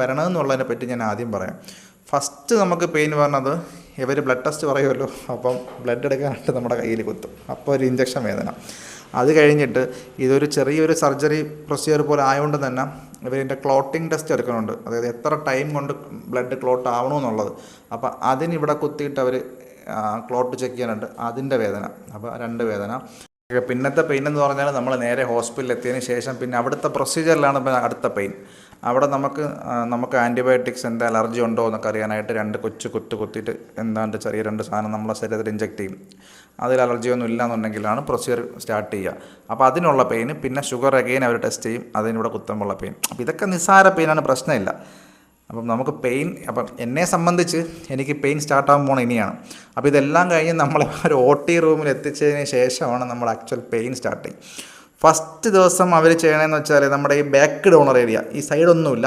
വരണമെന്നുള്ളതിനെ പറ്റി ഞാൻ ആദ്യം പറയാം. ഫസ്റ്റ് നമുക്ക് പെയിൻ പറഞ്ഞത് ഇവർ ബ്ലഡ് ടെസ്റ്റ് പറയുമല്ലോ, അപ്പം ബ്ലഡ് എടുക്കാനായിട്ട് നമ്മുടെ കയ്യിൽ കുത്തും, അപ്പോൾ ഒരു ഇഞ്ചക്ഷൻ വേദന. അത് കഴിഞ്ഞിട്ട് ഇതൊരു ചെറിയൊരു സർജറി പ്രൊസീജിയർ പോലെ ആയതുകൊണ്ട് തന്നെ ഇവരിൻ്റെ ക്ലോട്ടിങ് ടെസ്റ്റ് എടുക്കുന്നുണ്ട്, അതായത് എത്ര ടൈം കൊണ്ട് ബ്ലഡ് ക്ലോട്ട് ആവണമെന്നുള്ളത്. അപ്പോൾ അതിനിവിടെ കുത്തിയിട്ട് അവർ ക്ലോട്ട് ചെക്ക് ചെയ്യാനുണ്ട്, അതിൻ്റെ വേദന. അപ്പോൾ 2 വേദന. പിന്നത്തെ പെയിൻ എന്ന് പറഞ്ഞാൽ നമ്മൾ നേരെ ഹോസ്പിറ്റലിൽ എത്തിയതിന് ശേഷം പിന്നെ അവിടുത്തെ പ്രൊസീജിയറിലാണ് അടുത്ത പെയിൻ. അവിടെ നമുക്ക് ആൻറ്റിബയോട്ടിക്സ് എന്താ അലർജി ഉണ്ടോ എന്നൊക്കെ അറിയാനായിട്ട് 2 കൊച്ചു കുത്തിയിട്ട് എന്താണ്ട് ചെറിയ 2 സാധനം നമ്മളെ ശരീരത്തിൽ ഇഞ്ചെക്ട് ചെയ്യും. അതിൽ അലർജിയൊന്നും ഇല്ലയെന്നുണ്ടെങ്കിലാണ് പ്രൊസീജിയർ സ്റ്റാർട്ട് ചെയ്യുക. അപ്പോൾ അതിനുള്ള പെയിന്, പിന്നെ ഷുഗർ അഗെയിൻ അവർ ടെസ്റ്റ് ചെയ്യും, അതിനിവിടെ കുത്തുമ്പോഴുള്ള പെയിൻ. അപ്പോൾ ഇതൊക്കെ നിസ്സാര പെയിനാണ്, പ്രശ്നമില്ല. അപ്പം നമുക്ക് പെയിൻ, അപ്പം എന്നെ സംബന്ധിച്ച് എനിക്ക് പെയിൻ സ്റ്റാർട്ടാകാൻ പോകണം ഇനിയാണ്. അപ്പോൾ ഇതെല്ലാം കഴിഞ്ഞ് നമ്മൾ ഒരു OT റൂമിൽ എത്തിച്ചതിന് ശേഷമാണ് നമ്മൾ ആക്ച്വൽ പെയിൻ സ്റ്റാർട്ട് ചെയ്യും. ഫസ്റ്റ് ദിവസം അവർ ചെയ്യണമെന്ന് വെച്ചാൽ നമ്മുടെ ഈ ബാക്ക് ഡോണർ ഏരിയ, ഈ സൈഡൊന്നുമില്ല,